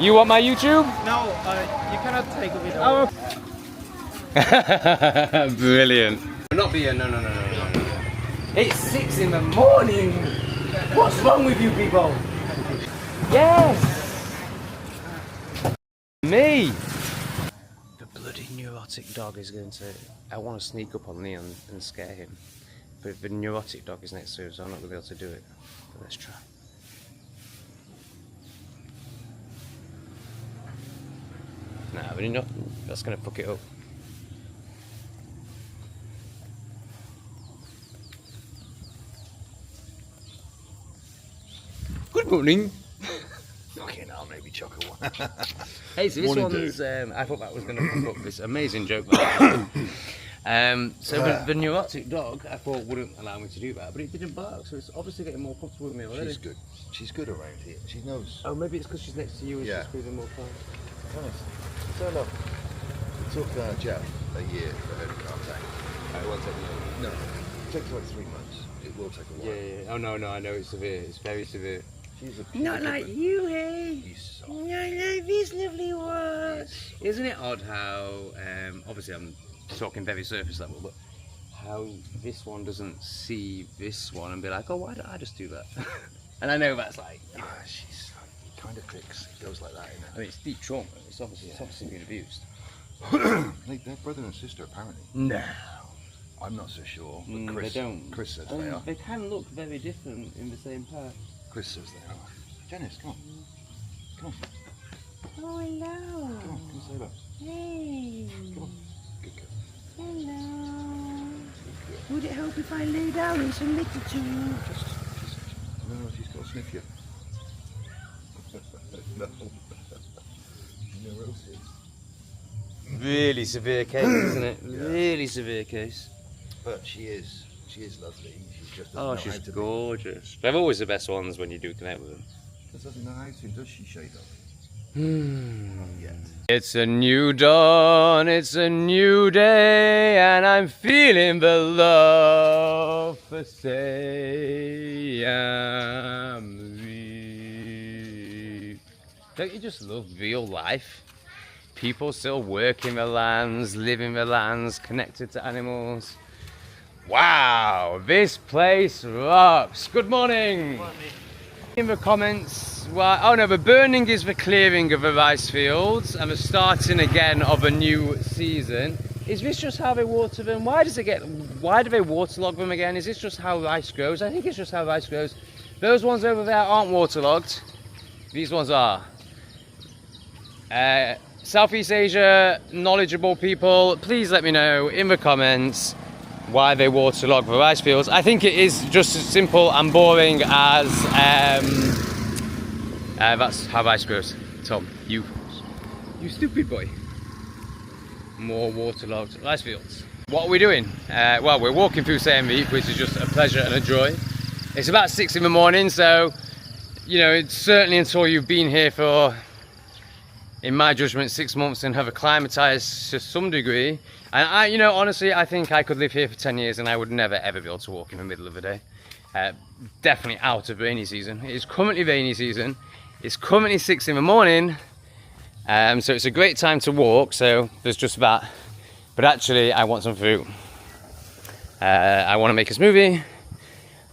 You want my YouTube? No, you cannot take a video. Oh. Brilliant. Not beer, no. It's 6 in the morning. What's wrong with you people? Yes. Me. The bloody neurotic dog is going to... I want to sneak up on Leon and scare him. But the neurotic dog is next to him, so I'm not going to be able to do it. But let's try. Nah, but not, that's going to fuck it up. Good morning. Okay, now maybe chocolate one. Hey, so this one's, I thought that was going to fuck up this amazing joke. The neurotic dog, I thought wouldn't allow me to do that, but it didn't bark, so it's obviously getting more comfortable with me already. She's good. She's good around here. She knows. Oh, maybe it's because she's next to you and she's breathing more fast. Honestly. So look, it took Jeff a year for her to calm down. It won't take me long. No, it takes like 3 months. It will take a while. Yeah. Oh, no, I know it's severe. It's very severe. She's a Not like you, hey? You soft. Not like this lovely one. Isn't it odd how, obviously I'm talking very surface level, but how this one doesn't see this one and be like, oh, why don't I just do that? And I know that's like, you know, She's kind of clicks. It goes like that, isn't it? I mean, it's deep trauma. It's obviously been abused. Like they're brother and sister, apparently. No. I'm not so sure. But Chris, they don't. Chris says they are. They can look very different in the same pair. Chris says they are. Janice, come on. Come on. Oh, hello. Come on, come say hello. Hey. Come on. Good girl. Hello. Good girl. Would it help if I lay down in some literature? No, she's got to sniff you. No. Neurosis. Really severe case, isn't it? Yeah. Really severe case. But she is lovely. She's just doesn't Oh, know she's how to gorgeous. They're always the best ones when you do connect with them. Just doesn't know how to, does she, Shado? Not yet. It's a new dawn, it's a new day, and I'm feeling the love for Siem Reap. Don't you just love real life? People still work in the lands, live in the lands, connected to animals. Wow, this place rocks. Good morning. In the comments, oh no, the burning is the clearing of the rice fields and the starting again of a new season. Is this just how they water them? Why do they waterlog them again? Is this just how rice grows? I think it's just how rice grows. Those ones over there aren't waterlogged. These ones are. Southeast Asia, knowledgeable people, please let me know in the comments why they waterlog the rice fields. I think it is just as simple and boring as that's how rice grows. Tom, you stupid boy. More waterlogged rice fields. What are we doing? Well, we're walking through Siem Reap, which is just a pleasure and a joy. It's about 6 in the morning, so you know, it's certainly until you've been here for, in my judgment, 6 months and have acclimatized to some degree. And you know, honestly, I think I could live here for 10 years and I would never ever be able to walk in the middle of the day. Definitely out of rainy season. It is currently rainy season. It's currently 6 in the morning. So it's a great time to walk. So there's just that. But actually, I want some fruit. I want to make a smoothie.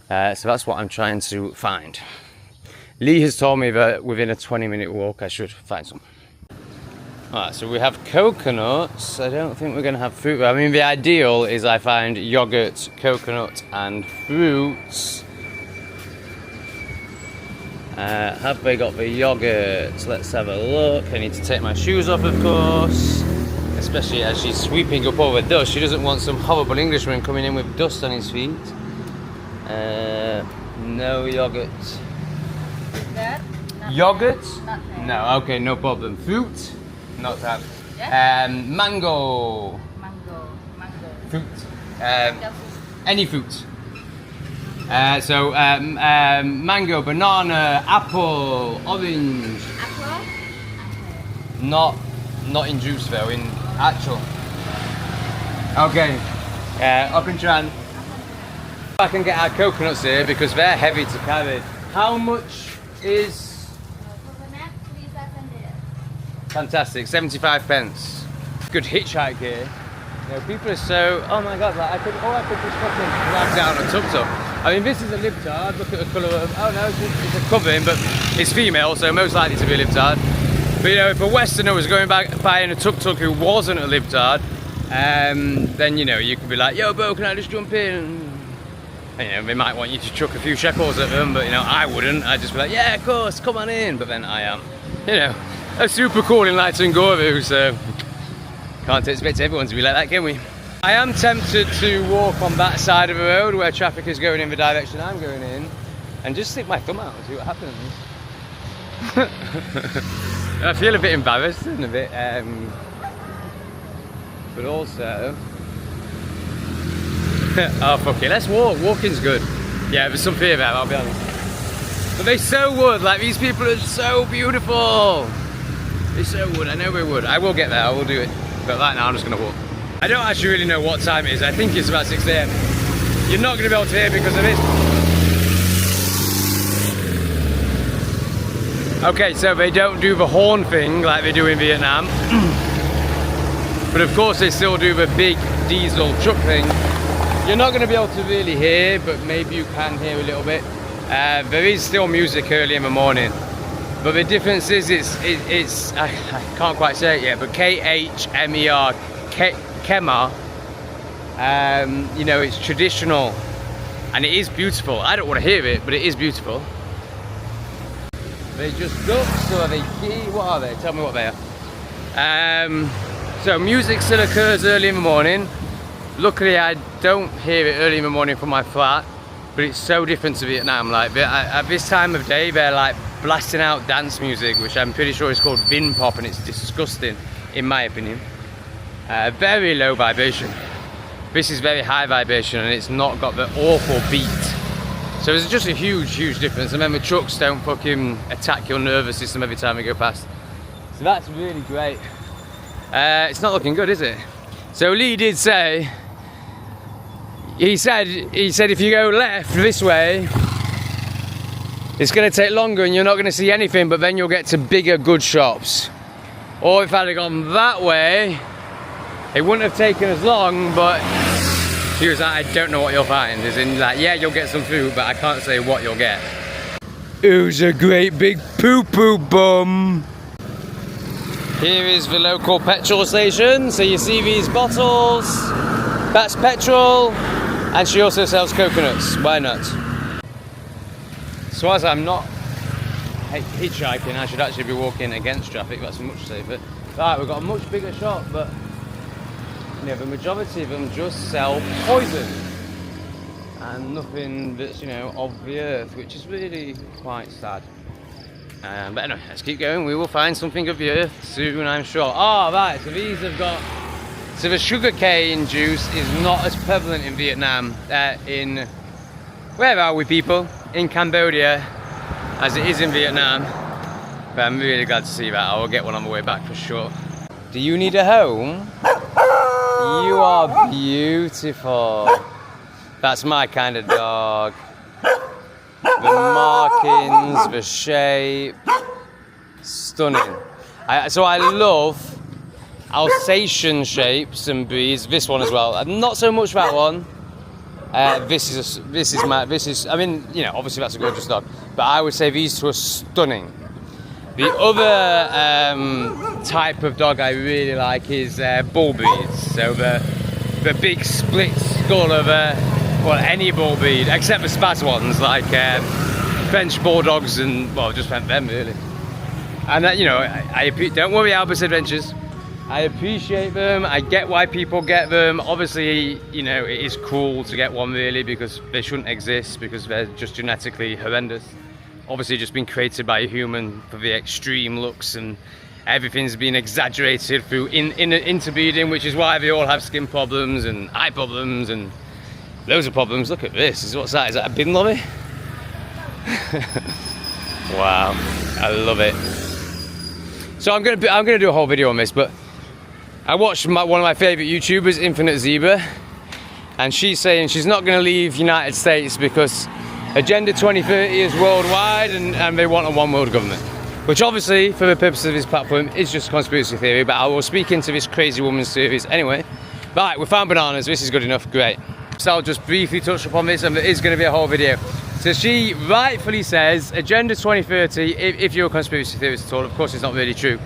So that's what I'm trying to find. Lee has told me that within a 20-minute walk, I should find some. Alright, so we have coconuts. I don't think we're going to have fruit. I mean, the ideal is I find yogurt, coconut and fruits. Have they got the yogurt? Let's have a look. I need to take my shoes off, of course. Especially as she's sweeping up all the dust. She doesn't want some horrible Englishman coming in with dust on his feet. No yogurt. That? Yogurt? Not there. No, okay, no problem. Fruit? Not that. Yeah? Mango. Mango. Fruit. Mango. Any fruit. Mango, banana, apple, orange. Apple? Not in juice though, in actual. Okay. Up and try. I can get our coconuts here because they're heavy to carry. How much is? Coconut, 3,500. fantastic. 75 pence. Good hitchhike here. You know, people are so, oh my god, like I could just fucking drive down a tuk-tuk. I mean, this is a libtard. Look at the colour of, oh no, it's a covering, but it's female, so most likely to be a libtard. But you know, if a Westerner was going back buying a tuk-tuk who wasn't a libtard, then you know, you could be like, yo bro, can I just jump in? And, you know, they might want you to chuck a few shekels at them, but you know, I wouldn't. I'd just be like, yeah, of course, come on in. But then I am, you know, a super cool enlightened Guru, so can't expect everyone to be like that, can we? I am tempted to walk on that side of the road where traffic is going in the direction I'm going in and just stick my thumb out and see what happens. I feel a bit embarrassed and a bit, but also, oh fuck it, let's walk. Walking's good. Yeah, there's some fear there, I'll be honest. But they so would, like these people are so beautiful. They so would, I know they would. I will get there, I will do it. But right now I'm just gonna walk. I don't actually really know what time it is. I think it's about 6 AM. You're not gonna be able to hear because of this. Okay, so they don't do the horn thing like they do in Vietnam. But of course they still do the big diesel truck thing. You're not gonna be able to really hear, but maybe you can hear a little bit. There is still music early in the morning. But the difference is it's I can't quite say it yet, but Khmer, Khmer, you know, it's traditional and it is beautiful. I don't want to hear it, but it is beautiful. They just ducks or are they key? What are they? Tell me what they are. So music still occurs early in the morning. Luckily I don't hear it early in the morning from my flat, but it's so different to Vietnam. Like at this time of day they're like blasting out dance music, which I'm pretty sure is called Vin Pop, and it's disgusting in my opinion. Very low vibration. This is very high vibration and it's not got the awful beat. So there's just a huge difference. And then the trucks don't fucking attack your nervous system every time we go past. So that's really great. It's not looking good, is it? So Lee did say, he said if you go left this way, it's going to take longer and you're not going to see anything, but then you'll get to bigger good shops. Or if I'd have gone that way, it wouldn't have taken as long, but he was like, I don't know what you'll find. As in, like, yeah, you'll get some food, but I can't say what you'll get. Who's a great big poo-poo bum? Here is the local petrol station. So you see these bottles, that's petrol, and she also sells coconuts. Why not? So as I'm not hitchhiking, I should actually be walking against traffic. That's much safer. Right, we've got a much bigger shop, but you know, the majority of them just sell poison and nothing that's, you know, of the earth, which is really quite sad. But anyway, let's keep going. We will find something of the earth soon, I'm sure. Oh, right, so these have got... So the sugarcane juice is not as prevalent in Vietnam, where are we people? In Cambodia, as it is in Vietnam. But I'm really glad to see that. I will get one on the way back for sure. Do you need a home? You are beautiful. That's my kind of dog. The markings, the shape, stunning. So I love Alsatian shapes and breeds. This one as well. Not so much that one. This is. I mean, you know, obviously that's a gorgeous dog, but I would say these two are stunning. The other type of dog I really like is bull breeds. So the big split skull of well, any bull breed except the spaz ones like French bulldogs and well, just them really. And you know, I don't worry, Albert's Adventures. I appreciate them. I get why people get them. Obviously, you know, it is cruel to get one really because they shouldn't exist because they're just genetically horrendous. Obviously just been created by a human for the extreme looks and everything's been exaggerated through interbreeding, which is why they all have skin problems and eye problems and loads of problems. Look at this. What's that? Is that a bin lorry? Wow, I love it. So I'm gonna do a whole video on this, but I watched one of my favourite YouTubers, Infinite Zebra, and she's saying she's not going to leave United States because Agenda 2030 is worldwide and they want a one world government. which obviously, for the purpose of this platform, is just a conspiracy theory, but I will speak into this crazy woman's theories anyway. Right, we found bananas, this is good enough, great. So I'll just briefly touch upon this, and there is going to be a whole video. So she rightfully says, Agenda 2030, if you're a conspiracy theorist at all, of course it's not really true.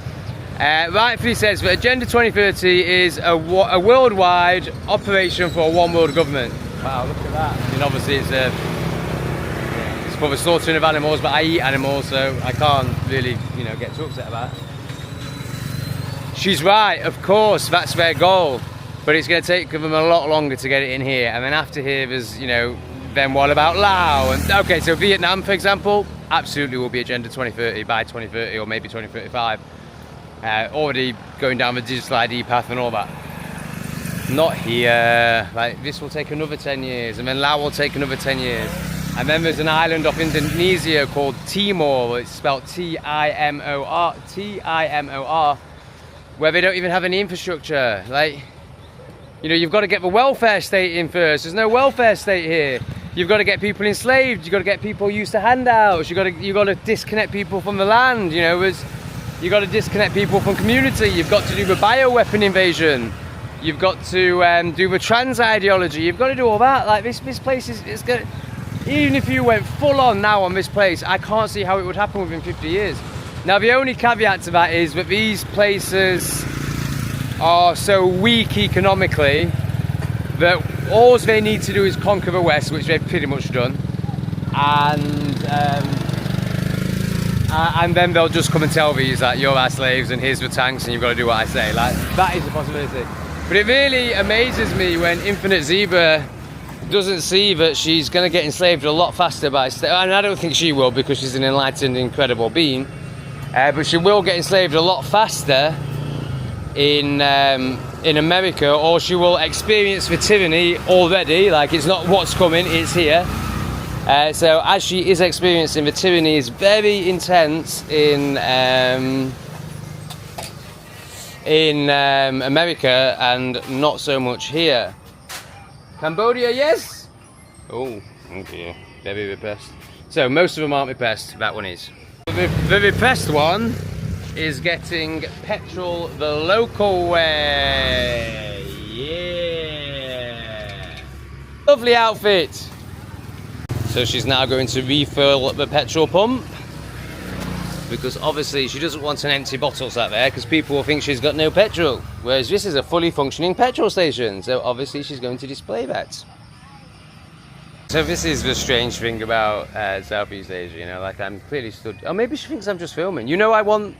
Rightfully says that Agenda 2030 is a worldwide operation for a one world government. Wow, look at that. I mean, obviously it's for the slaughtering of animals, but I eat animals, so I can't really, you know, get too upset about it. She's right, of course, that's their goal, but it's going to take them a lot longer to get it in here. And then after here, there's, you know, then what about Laos? And okay, so Vietnam, for example, absolutely will be Agenda 2030 by 2030 or maybe 2035. Already going down the digital ID path and all that. Not here. Like, this will take another 10 years, and then Laos will take another 10 years. And then there's an island off Indonesia called Timor. It's spelled Timor, where they don't even have any infrastructure. Like, you know, you've got to get the welfare state in first. There's no welfare state here. You've got to get people enslaved. You've got to get people used to handouts. You've got to disconnect people from the land. You know, you've got to disconnect people from community. You've got to do the bioweapon invasion. You've got to do the trans ideology. You've got to do all that. Like, this place is going. Even if you went full on now on this place, I can't see how it would happen within 50 years. Now, the only caveat to that is that these places are so weak economically that all they need to do is conquer the West, which they've pretty much done, and then they'll just come and tell these that you're our slaves and here's the tanks and you've got to do what I say. Like, that is a possibility. But it really amazes me when Infinite Zebra doesn't see that she's going to get enslaved a lot faster by, and I don't think she will, because she's an enlightened, incredible being, but she will get enslaved a lot faster in America, or she will experience the tyranny already. Like, it's not what's coming, it's here. So as she is experiencing the tyranny is very intense in America and not so much here. Cambodia, yes? Oh, okay, very repressed. So most of them aren't repressed, that one is. The repressed one is getting petrol the local way. Yeah. Lovely outfit. So she's now going to refill the petrol pump, because obviously she doesn't want an empty bottle sat there, because people will think she's got no petrol. Whereas this is a fully functioning petrol station, so obviously she's going to display that. So this is the strange thing about Southeast Asia, you know, like I'm clearly stood, or maybe she thinks I'm just filming. You know, I want,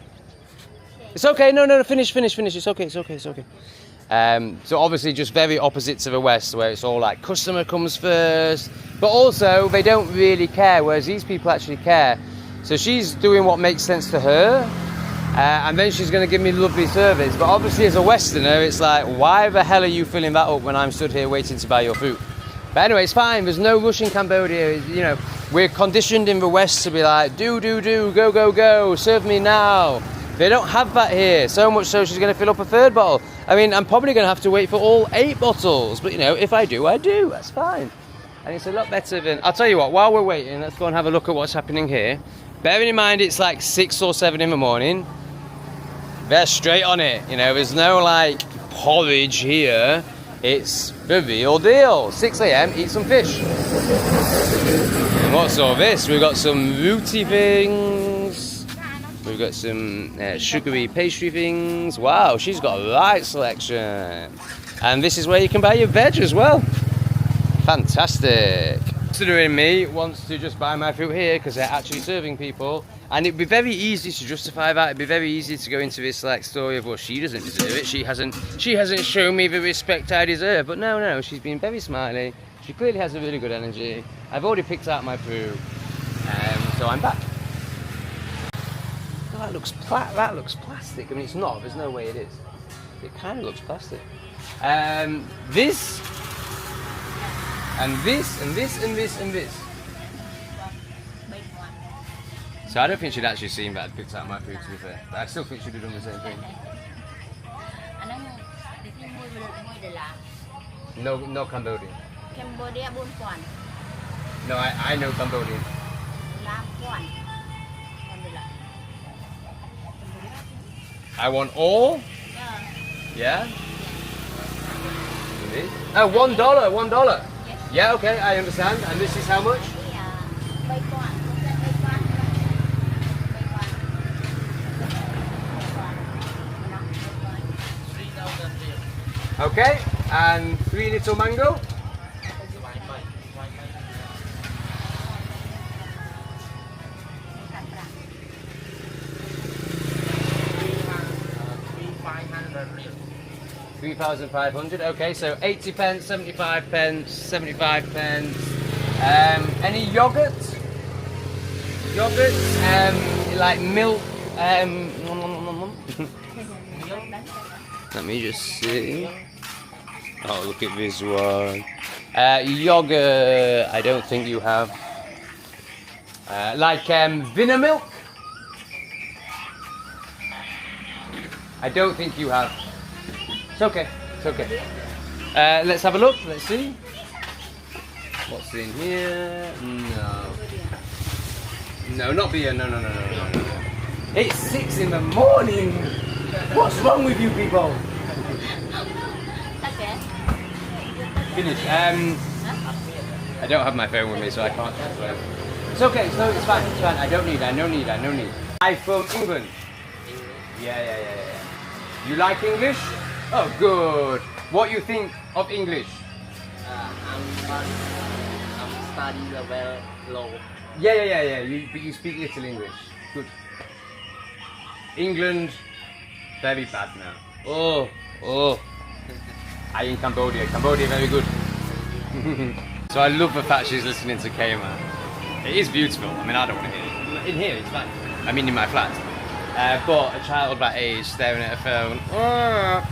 it's okay, no, finish, it's okay. So obviously just very opposite to the West, where it's all like customer comes first, but also they don't really care, whereas these people actually care. So she's doing what makes sense to her, and then she's going to give me lovely service. But obviously as a Westerner, it's like, why the hell are you filling that up when I'm stood here waiting to buy your food? But anyway, it's fine, there's no rush in Cambodia. You know, we're conditioned in the West to be like, do, go, serve me now. They don't have that here, so much so she's going to fill up a third bottle. I mean, I'm probably going to have to wait for all 8 bottles, but you know, if I do, that's fine. And it's a lot better than, I'll tell you what, while we're waiting, let's go and have a look at what's happening here. Bearing in mind it's like 6 or 7 in the morning, they're straight on it, you know, there's no like porridge here, it's the real deal. 6 a.m, eat some fish. And what's all this? We've got some rooty things, we've got some sugary pastry things. Wow, she's got a right selection. And this is where you can buy your veg as well. Fantastic. Considering me wants to just buy my fruit here because they're actually serving people, and it'd be very easy to justify that. It'd be very easy to go into this like story of, well, she doesn't deserve it, she hasn't shown me the respect I deserve. But no, she's been very smiley, she clearly has a really good energy. I've already picked out my fruit, so I'm back. Oh, that looks plastic. I mean, it's not, there's no way it is. It kind of looks plastic. This and this and this and this and this. So I don't think she'd actually seen that I'd picked out my food, to be fair. But I still think she'd have done the same thing. No Cambodian. Cambodia 4,000. No, I know Cambodian. I want all. Yeah. Yeah. Oh, $1, $1. Yes. Yeah, okay, I understand. And this is how much? Yeah. Bay quan. Bay quan. Bay quan. Okay, and 3 little mango. $3,500. Okay, so 80 pence, 75 pence, 75 pence. Any yogurt? Yogurt? Like milk? Let me just see. Oh, look at this one. Yogurt, I don't think you have. Like vinner milk? I don't think you have. It's okay, it's okay. Let's have a look, let's see. What's in here? No. No, not beer, no. It's 6 in the morning! What's wrong with you people? Okay. Finish. I don't have my phone with me, so I can't transfer. It's okay, so it's fine, it's fine. I don't need. I'm from England. Yeah. You like English? Oh, good. What you think of English? I'm studying level low. Yeah. But you speak little English. Good. England, very bad now. Oh. I in Cambodia. Cambodia, very good. So I love the fact she's listening to Kama. It is beautiful. I mean, I don't want to hear it. In here, it's fine. I mean, in my flat. But a child that age staring at a phone. Oh.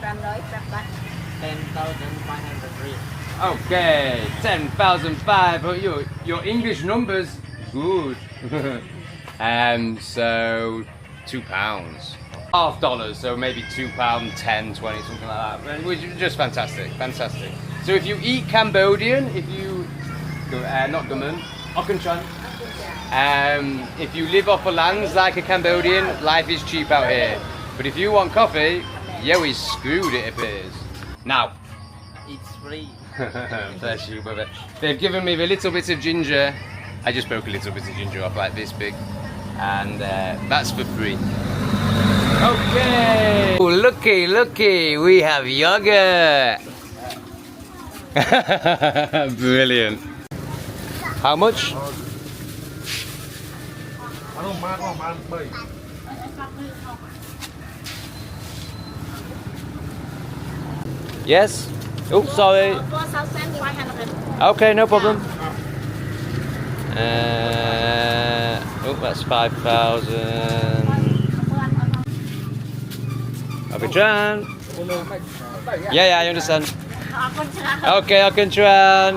10,500 real. Okay, 10,500. Your English numbers good. So £2, $half, so maybe £2, 10, 20, something like that. Which is just fantastic. So if you eat Cambodian, if you not gammon, Okanchan. If you live off the lands like a Cambodian, life is cheap out here. But if you want coffee, yeah, we screwed, it appears. Now. It's free. Bless you, brother. They've given me the little bit of ginger. I just broke a little bit of ginger off like this big. And that's for free. Okay. Oh, looky, we have yogurt. Brilliant. How much? Yes? Oh, sorry. 4,500. Okay, no problem. Oh, that's 5,000. Okay, Tran. Yeah, I understand. Okay, I can try.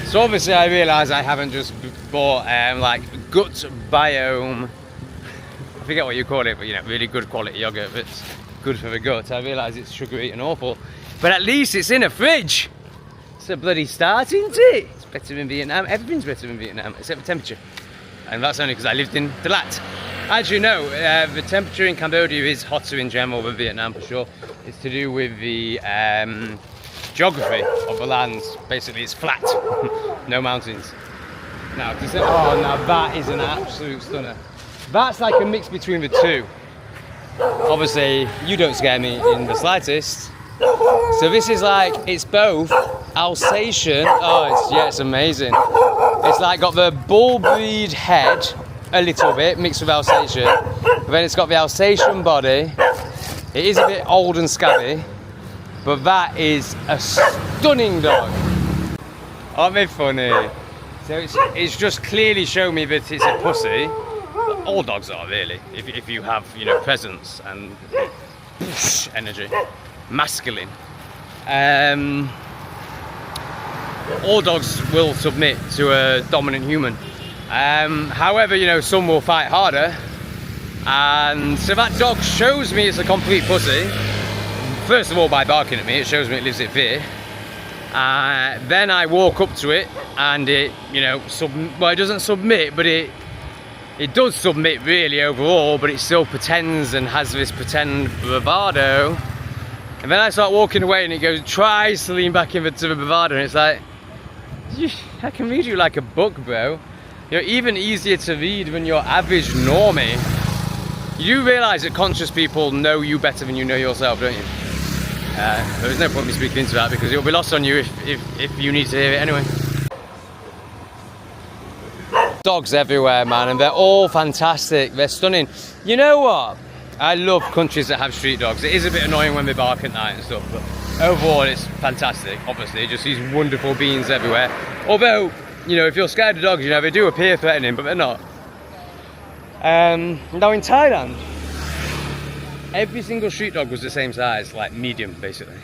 So obviously I realise I haven't just bought like gut biome. I forget what you call it, but you know, really good quality yogurt that's good for the gut. I realise it's sugary and awful, but at least it's in a fridge. It's a bloody start, isn't it? It's better in Vietnam. Everything's better in Vietnam except the temperature, and that's only because I lived in the Lat. As you know, the temperature in Cambodia is hotter in general than Vietnam for sure. It's to do with the geography of the lands. Basically, it's flat, no mountains. Now, now that is an absolute stunner. That's like a mix between the two. Obviously, you don't scare me in the slightest. So this is like, it's both Alsatian. Oh, it's amazing. It's like got the bull breed head a little bit mixed with Alsatian, but then it's got the Alsatian body. It is a bit old and scabby, but that is a stunning dog. Aren't they funny? So it's just clearly shown me that it's a pussy. All dogs are really, if you have, you know, presence and energy, masculine. All dogs will submit to a dominant human. However, you know, some will fight harder. And so that dog shows me it's a complete pussy. First of all, by barking at me, it shows me it lives in fear. Then I walk up to it and it, you know, well, it doesn't submit, but it it does submit really overall, but it still pretends and has this pretend bravado. And then I start walking away and it tries to lean back into the bravado, and it's like, I can read you like a book, bro. You're even easier to read than your average normie. You do realise that conscious people know you better than you know yourself, don't you? There's no point in me speaking into that because it'll be lost on you if you need to hear it anyway. Dogs everywhere, man, and they're all fantastic. They're stunning. You know what? I love countries that have street dogs. It is a bit annoying when they bark at night and stuff, but overall it's fantastic. Obviously, just these wonderful beings everywhere. Although, you know, if you're scared of dogs, you know, they do appear threatening, but they're not. Now in Thailand, every single street dog was the same size, like medium, basically.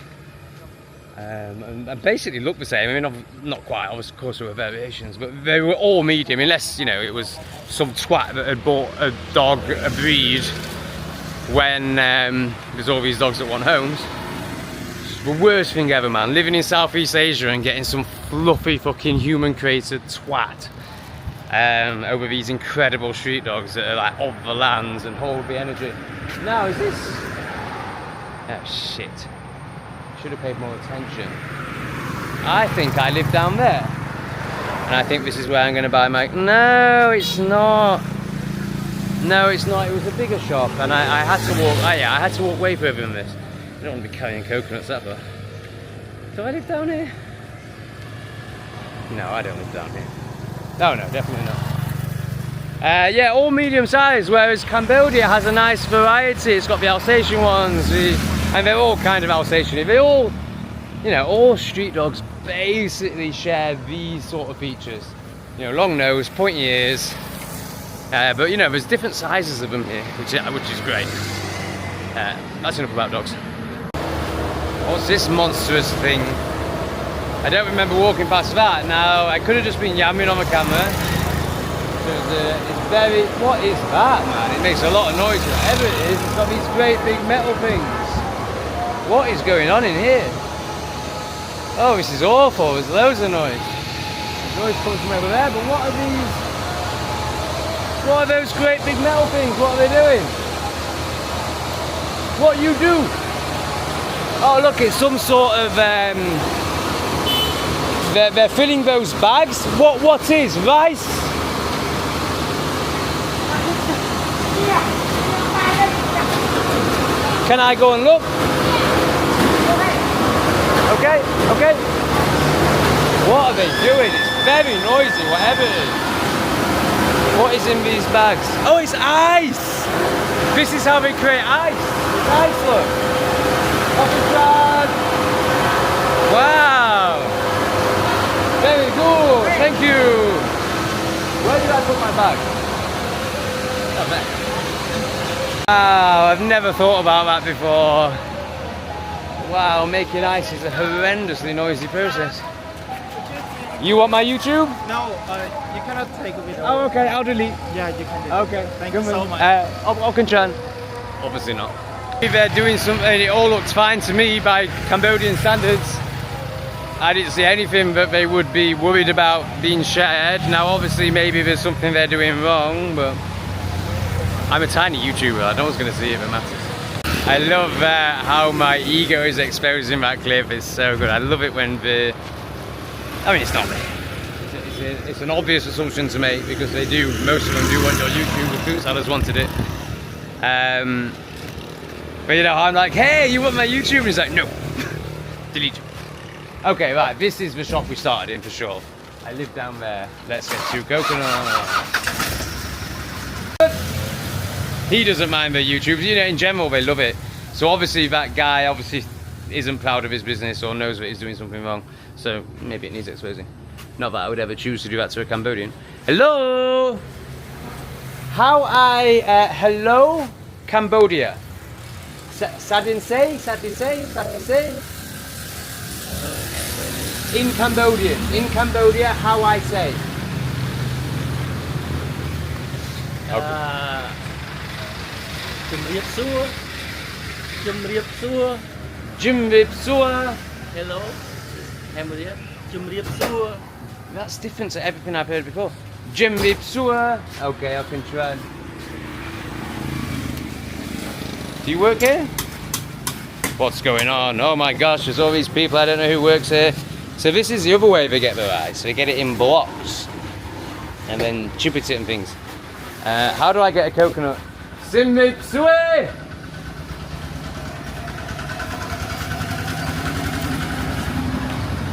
And basically looked the same. I mean, not quite, of course there were variations, but they were all medium, unless, you know, it was some twat that had bought a dog, a breed, when there's all these dogs that want homes. It's the worst thing ever, man. Living in Southeast Asia and getting some fluffy fucking human-created twat over these incredible street dogs that are like of the lands and hold the energy. Now, is this... Oh, shit. Should have paid more attention. I think I live down there. And I think this is where I'm going to buy my... No, it's not. No, it's not. It was a bigger shop, and I had to walk... I had to walk way further than this. I don't want to be carrying coconuts that far. Do I live down here? No, I don't live down here. No, definitely not. Yeah, all medium size, whereas Cambodia has a nice variety. It's got the Alsatian ones, and they're all kind of Alsatian. They all, you know, all street dogs basically share these sort of features. You know, long nose, pointy ears, but you know, there's different sizes of them here, which is great. That's enough about dogs. What's this monstrous thing? I don't remember walking past that. Now, I could have just been yamming on the camera. It's very... What is that, man? It makes a lot of noise, whatever it is. It's got these great big metal things. What is going on in here? Oh, this is awful. There's loads of noise. Noise comes from over there, but what are these? What are those great big metal things? What are they doing? What you do? Oh, look, it's some sort of... They're filling those bags. What is? Rice? Can I go and look? Okay. What are they doing? It's very noisy, whatever it is. What is in these bags? Oh, it's ice! This is how they create ice. It's ice, look. Wow! Very good, thank you. Where did I put my bag? Oh, there. Wow, I've never thought about that before. Wow, making ice is a horrendously noisy process. You want my YouTube? No, you cannot take a video. Oh, okay, I'll delete. Yeah, you can do. Okay, Thank you so much. I can try. Obviously not. If they're doing something, it all looks fine to me by Cambodian standards. I didn't see anything that they would be worried about being shared. Now obviously maybe there's something they're doing wrong, but I'm a tiny YouTuber, no one's going to see it if it matters. I love how my ego is exposed in that clip. It's so good. I love it when I mean, it's not me. It's an obvious assumption to make because most of them do want your YouTube. The food sellers wanted it. But you know, I'm like, hey, you want my YouTube? And he's like, no, delete. Okay, right, this is the shop we started in for sure. I live down there. Let's get to coconut. He doesn't mind their YouTube. You know, in general, they love it. So obviously that guy isn't proud of his business or knows that he's doing something wrong. So maybe it needs exposing. Not that I would ever choose to do that to a Cambodian. Hello! Hello, Cambodia. Sadin say? In Cambodia, how I say? Siem Reap. Hello, Cambodia. Siem Reap. That's different to everything I've heard before. Siem Reap sewer. Okay, I can try. Do you work here? What's going on? Oh my gosh, there's all these people, I don't know who works here. So this is the other way they get the rice. They get it in blocks and then chip it and things. How do I get a coconut? Siem Reap sewer.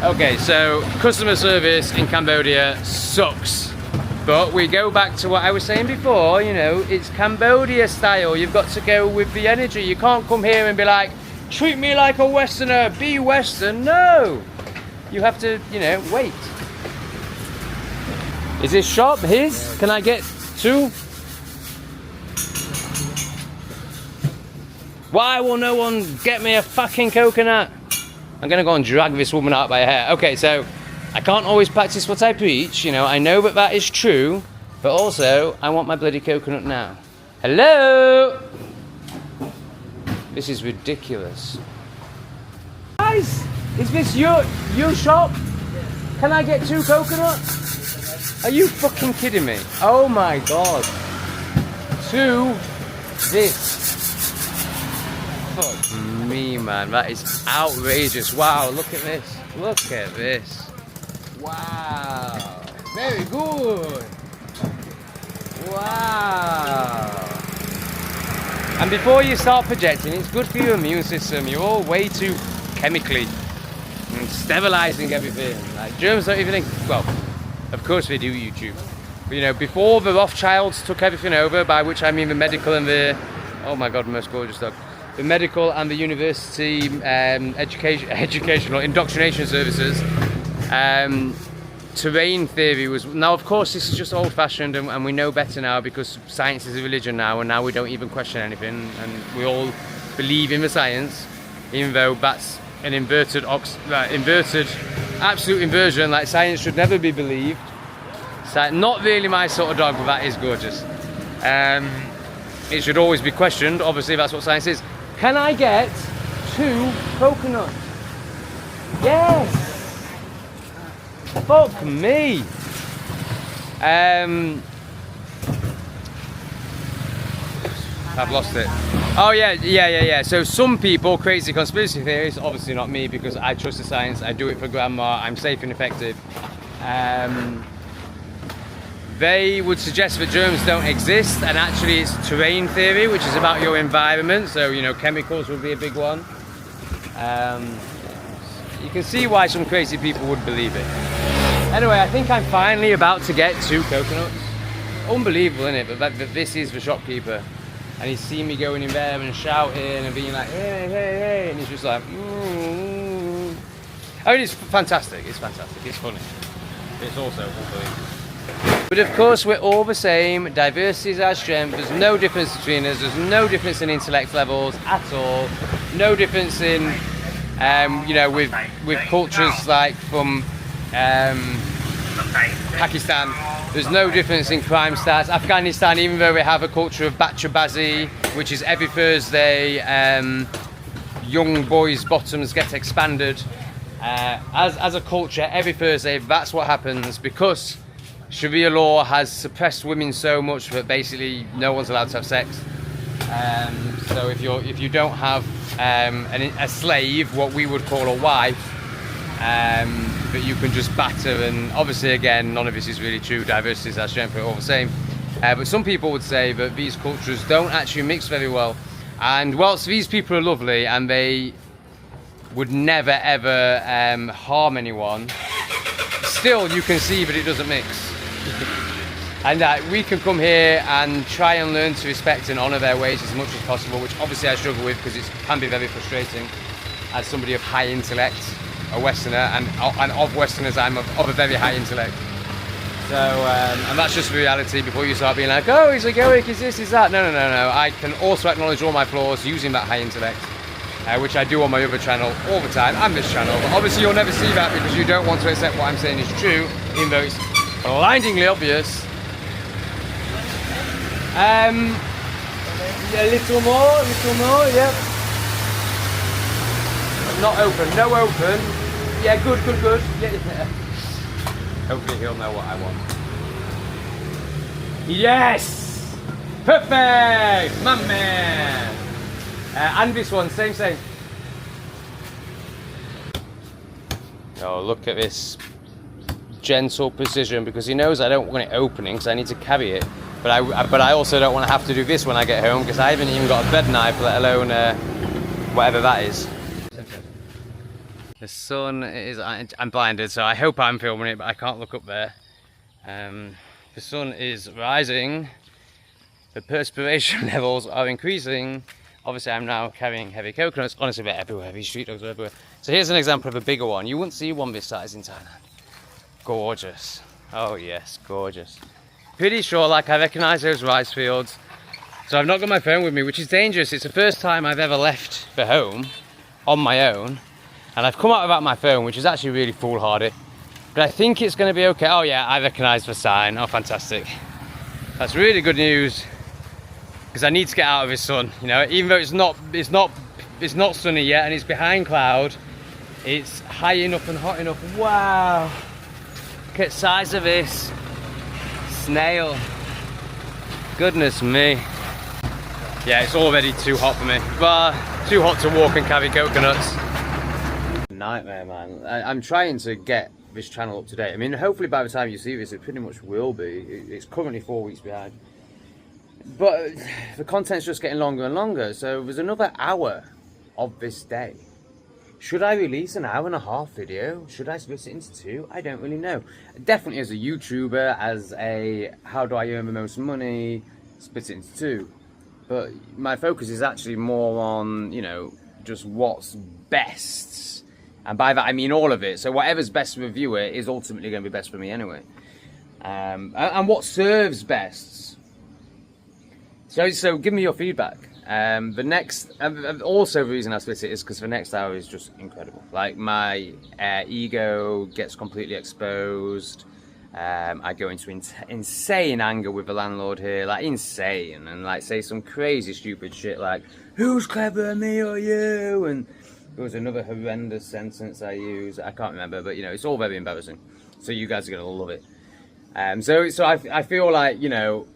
Okay, so customer service in Cambodia sucks. But we go back to what I was saying before, you know, it's Cambodia style. You've got to go with the energy. You can't come here and be like, treat me like a Westerner, be Western. No! You have to, you know, wait. Is this shop his? Can I get two? Why will no one get me a fucking coconut? I'm gonna go and drag this woman out by her hair. Okay, so I can't always practice what I preach, you know, I know that that is true, but also, I want my bloody coconut now. Hello? This is ridiculous. Guys, is this your shop? Can I get two coconuts? Are you fucking kidding me? Oh my god. To this. Fuck me, man, that is outrageous. Wow, look at this. Look at this. Wow, very good. Wow. And before you start projecting, it's good for your immune system. You're all way too chemically and sterilizing everything. Like germs don't even think, well, of course they do YouTube. But you know, before the Rothschilds took everything over, by which I mean the medical and the, oh my god, most gorgeous dog. The medical and the university educational indoctrination services. Terrain theory was, now of course this is just old-fashioned and we know better now because science is a religion now, and now we don't even question anything and we all believe in the science, even though that's an inverted absolute inversion. Like science should never be believed. Not really my sort of dog, but that is gorgeous. It should always be questioned, obviously that's what science is. Can I get two coconuts? Yes! Fuck me! I've lost it. Oh yeah. So some people, crazy conspiracy theorists, obviously not me because I trust the science, I do it for grandma, I'm safe and effective. They would suggest that germs don't exist, and actually it's terrain theory, which is about your environment. So, you know, chemicals would be a big one. You can see why some crazy people would believe it. Anyway, I think I'm finally about to get two coconuts. Unbelievable, isn't it? But this is the shopkeeper. And he's seen me going in there and shouting and being like, hey, and he's just like, I mean, it's fantastic, it's fantastic, it's funny. It's also unbelievable. But of course, we're all the same. Diversity is our strength. There's no difference between us. There's no difference in intellect levels at all. No difference in, you know, with cultures like from Pakistan. There's no difference in crime stats. Afghanistan, even though we have a culture of bachabazi, which is every Thursday, young boys' bottoms get expanded. As a culture, every Thursday, that's what happens because Sharia law has suppressed women so much that basically no one's allowed to have sex. So if you don't have a slave, what we would call a wife, that you can just batter, and obviously again none of this is really true. Diversity is our strength, we're all the same. But some people would say that these cultures don't actually mix very well. And whilst these people are lovely and they would never ever harm anyone, still you can see that it doesn't mix. And we can come here and try and learn to respect and honour their ways as much as possible, which obviously I struggle with because it can be very frustrating as somebody of high intellect, a Westerner, and of Westerners I'm of a very high intellect. So, and that's just the reality before you start being like, oh, he's egoic, is this, is that. No. I can also acknowledge all my flaws using that high intellect, which I do on my other channel all the time, and this channel. But obviously you'll never see that because you don't want to accept what I'm saying is true, even though it's blindingly obvious. A little more, yep. Not open, no open. Yeah, good. Yeah. Hopefully he'll know what I want. Yes! Perfect! My man! And this one, same. Oh, look at this gentle precision, because he knows I don't want it opening because I need to carry it. But I also don't want to have to do this when I get home because I haven't even got a bed knife, let alone whatever that is. The sun is, I'm blinded, so I hope I'm filming it, but I can't look up there. The sun is rising, the perspiration levels are increasing. Obviously I'm now carrying heavy coconuts. Honestly, they're everywhere, these street dogs are everywhere. So here's an example of a bigger one. You wouldn't see one this size in Thailand. Gorgeous. Oh yes, gorgeous. Pretty sure like I recognise those rice fields. So I've not got my phone with me, which is dangerous. It's the first time I've ever left the home on my own. And I've come out without my phone, which is actually really foolhardy. But I think it's going to be okay. Oh yeah, I recognise the sign. Oh, fantastic. That's really good news. Because I need to get out of this sun. You know, even though it's not sunny yet and it's behind cloud, it's high enough and hot enough. Wow. Look at the size of this snail. Goodness me. Yeah, it's already too hot for me. Well, too hot to walk and carry coconuts. Nightmare, man. I'm trying to get this channel up to date. I mean, hopefully by the time you see this, it pretty much will be. It's currently 4 weeks behind. But the content's just getting longer and longer. So there's another hour of this day. Should I release an 1.5-hour video? Should I split it into 2? I don't really know. Definitely as a YouTuber, as a how do I earn the most money, split it into 2. But my focus is actually more on, you know, just what's best. And by that I mean all of it. So whatever's best for the viewer is ultimately going to be best for me anyway. And what serves best. So give me your feedback. The next, also the reason I split it is because the next hour is just incredible. Like my ego gets completely exposed. I go into insane anger with the landlord here, like insane, and like say some crazy stupid shit like, who's clever, me or you? And there was another horrendous sentence I used, I can't remember, but you know, it's all very embarrassing. So you guys are gonna love it. So I feel like, you know,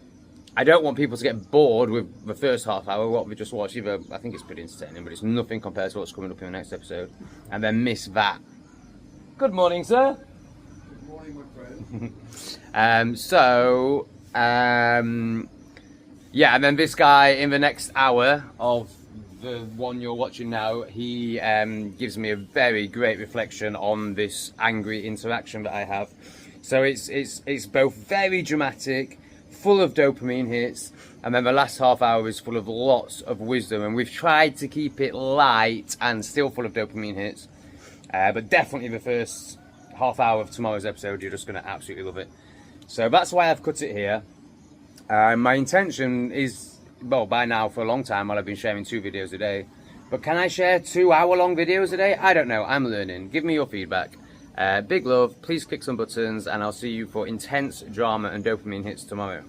I don't want people to get bored with the first half hour, what we just watched. Either I think it's pretty entertaining, but it's nothing compared to what's coming up in the next episode, and then miss that. Good morning, sir. Good morning, my friend. Yeah, and then this guy in the next hour of the one you're watching now, he gives me a very great reflection on this angry interaction that I have. So it's both very dramatic, full of dopamine hits, and then the last half hour is full of lots of wisdom, and we've tried to keep it light and still full of dopamine hits, but definitely the first half hour of tomorrow's episode, you're just going to absolutely love it. So that's why I've cut it here. My intention is, well, by now for a long time I've been sharing 2 videos a day, but can I share 2-hour-long videos a day? I don't know, I'm learning. Give me your feedback. Big love, please click some buttons, and I'll see you for intense drama and dopamine hits tomorrow.